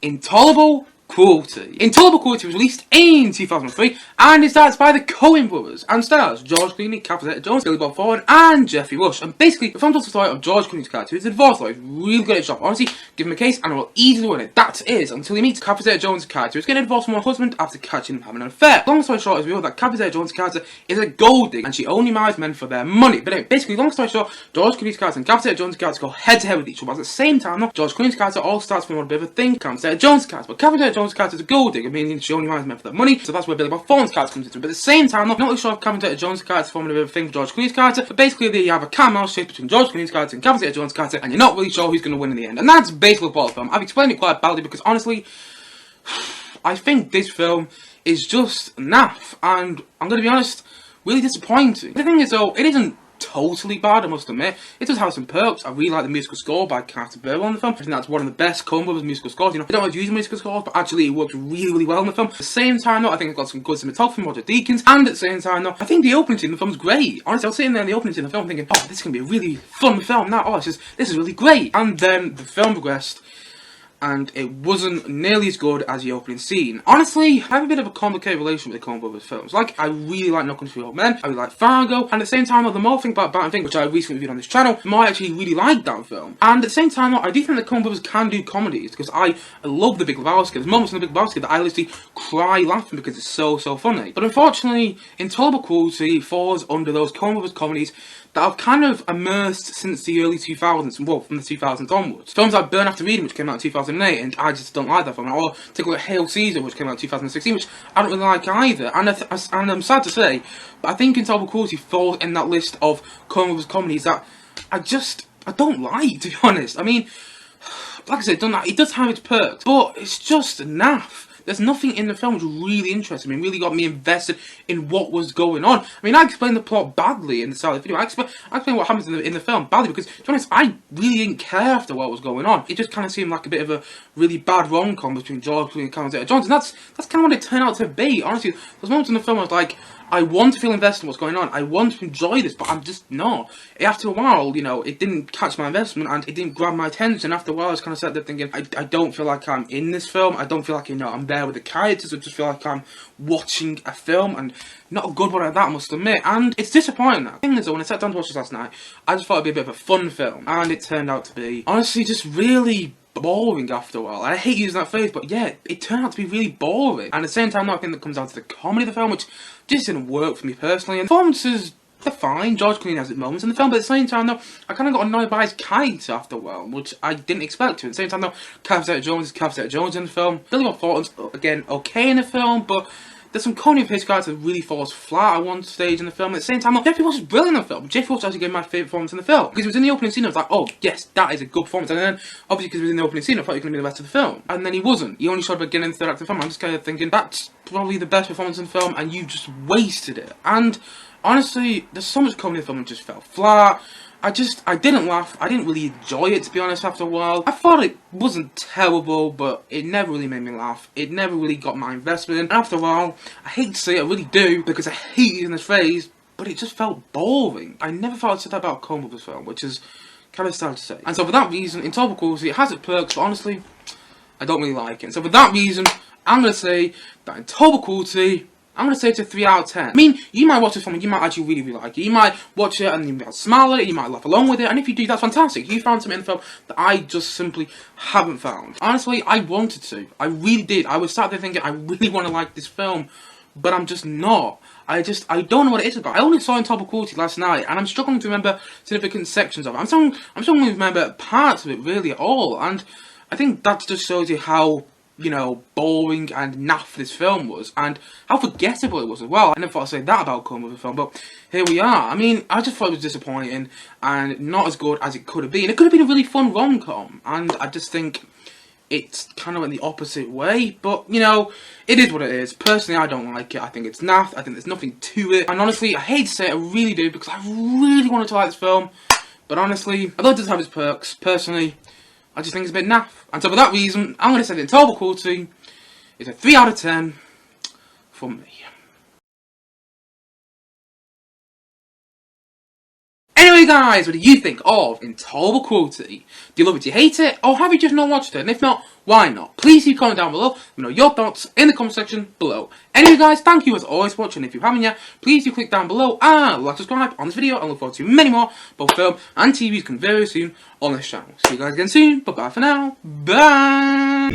Intolerable Cruelty. Intolerable Cruelty was released in 2003 and is directed by the Coen brothers and stars George Clooney, Zeta-Jones, Bob Thornton and Geoffrey Rush. And basically, the film tells the story of George Clooney's character, who's a divorce lawyer, really good at his job. Honestly, give him a case and it will easily win it. That is, until he meets Zeta-Jones' character, who's getting a divorce from her husband after catching him having an affair. Long story short, is revealed that Zeta-Jones' character is a gold digger and she only marries men for their money. But anyway, basically, long story short, George Clooney's character and Zeta-Jones' character go head to head with each other. At the same time, though, George Clooney's character all starts from a bit of a thing. Zeta-Jones' character, but Zeta-Jones' character is a gold digger, meaning she only marries men for their money. So that's where Bob Thornton's character comes into it. But at the same time, though, I'm not really sure if Zeta-Jones' character is forming a bit of a thing for George Clooney's character. But basically, they have a cat and mouse chase between George Clooney's character and Zeta-Jones' character, and you're not really sure who's going to win in the end. And that's basically the plot of the film. I've explained it quite badly because honestly, I think this film is just naff, and I'm going to be honest, really disappointing. The thing is though, it isn't totally bad, I must admit. It does have some perks. I really like the musical score by Carter Burwell on the film. I think that's one of the best Coen brothers musical scores. You know, I don't always use musical scores, but actually it works really, really well in the film. At the same time though, I think it's got some good cinematography from Roger Deakins, and at the same time though, I think the opening scene in the film is great. Honestly, I was sitting there in the opening scene of the film thinking, oh, this is going to be a really fun film now. Oh, this is really great. And then the film progressed, and it wasn't nearly as good as the opening scene. Honestly, I have a bit of a complicated relationship with the Coen brothers films. Like, I really like No Country for Old Men, I really like Fargo, and at the same time, though, the more I think about Batman Thing, which I recently reviewed on this channel, the more I actually really like that film. And at the same time, though, I do think the Coen brothers can do comedies, because I love The Big Lebowski. There's moments in The Big Lebowski that I literally cry laughing because it's so funny. But unfortunately, Intolerable Cruelty falls under those Coen brothers comedies that have kind of immersed since the early 2000s, well, from the 2000s onwards. Films like Burn After Reading, which came out in 2008, and I just don't like that film. Or take a look at Hail Caesar, which came out in 2016, which I don't really like either. And I'm sad to say, but I think Intolerable Cruelty falls in that list of Coen brothers comedies that I don't like, to be honest. I mean, like I said, it does have its perks, but it's just naff. There's nothing in the film which really interested me, really got me invested in what was going on. I mean, I explained the plot badly in the start of the video. I explained what happens in the film badly because, to be honest, I really didn't care after what was going on. It just kind of seemed like a bit of a really bad rom-com between George Clooney and Zeta-Jones, and that's kind of what it turned out to be. Honestly, there's moments in the film I was like, I want to feel invested in what's going on. I want to enjoy this, but I'm just not. After a while, you know, it didn't catch my investment and it didn't grab my attention. After a while, I was kind of sat there thinking, I don't feel like I'm in this film. I don't feel like, you know, I'm there with the characters. I just feel like I'm watching a film, and not a good one at that, I must admit. And it's disappointing now. The thing is, though, when I sat down to watch this last night, I just thought it'd be a bit of a fun film, and it turned out to be, honestly, just really boring after a while. I hate using that phrase, but yeah, it turned out to be really boring. And at the same time, I think that comes down to the comedy of the film, which just didn't work for me personally. And performances, they're fine. George Clooney has his moments in the film, but at the same time, though, I kind of got annoyed by his character after a while, which I didn't expect to. At the same time, though, Zeta-Jones is Zeta-Jones in the film. Bob Thornton's, again, okay in the film, but there's some corny of his character that really falls flat at one stage in the film. At the same time, Geoffrey Rush is brilliant in the film. Geoffrey Rush actually gave my favourite performance in the film. Because he was in the opening scene, I was like, oh, yes, that is a good performance. And then, obviously, because he was in the opening scene, I thought he was going to be the rest of the film. And then he wasn't. He only showed up again in the third act of the film. I'm just kind of thinking, that's probably the best performance in the film, and you just wasted it. And honestly, there's so much comedy in the film that just fell flat. I didn't laugh. I didn't really enjoy it, to be honest, after a while. I thought it wasn't terrible, but it never really made me laugh. It never really got my investment in. And after a while, I hate to say it, I really do, because I hate using this phrase, but it just felt boring. I never thought I'd say that about a Coen brothers film, which is kind of sad to say. And so for that reason, Intolerable Cruelty, it has its perks, but honestly, I don't really like it. And so for that reason, I'm going to say that Intolerable Cruelty, I'm going to say it's a 3 out of 10. I mean, you might watch this film and you might actually really like it. You might watch it and you might smile at it, you might laugh along with it, and if you do, that's fantastic. You found something in the film that I just simply haven't found. Honestly, I wanted to. I really did. I was sat there thinking, I really want to like this film, but I'm just not. I don't know what it is about. I only saw Intolerable Cruelty last night, and I'm struggling to remember significant sections of it. I'm struggling to remember parts of it really at all, and I think that just shows you how, you know, boring and naff this film was, and how forgettable it was as well. I never thought I'd say that about Coen with the film, but here we are. I mean, I just thought it was disappointing, and not as good as it could have been. It could have been a really fun rom-com, and I just think it's kind of in the opposite way, but, you know, it is what it is. Personally, I don't like it. I think it's naff. I think there's nothing to it, and honestly, I hate to say it, I really do, because I really wanted to like this film, but honestly, although it does have its perks, personally, I just think it's a bit naff. And so for that reason, I'm going to say that Intolerable Cruelty is a 3 out of 10 for me. Anyway, Anyway guys, what do you think of Intolerable Cruelty? Do you love it, do you hate it, or have you just not watched it? And if not, why not? Please leave a comment down below, let me know your thoughts in the comment section below. Anyway guys, thank you as always for watching. If you haven't yet, please do click down below and like, subscribe on this video, and look forward to many more, both film and TV, coming very soon on this channel. See you guys again soon, bye bye for now, bye!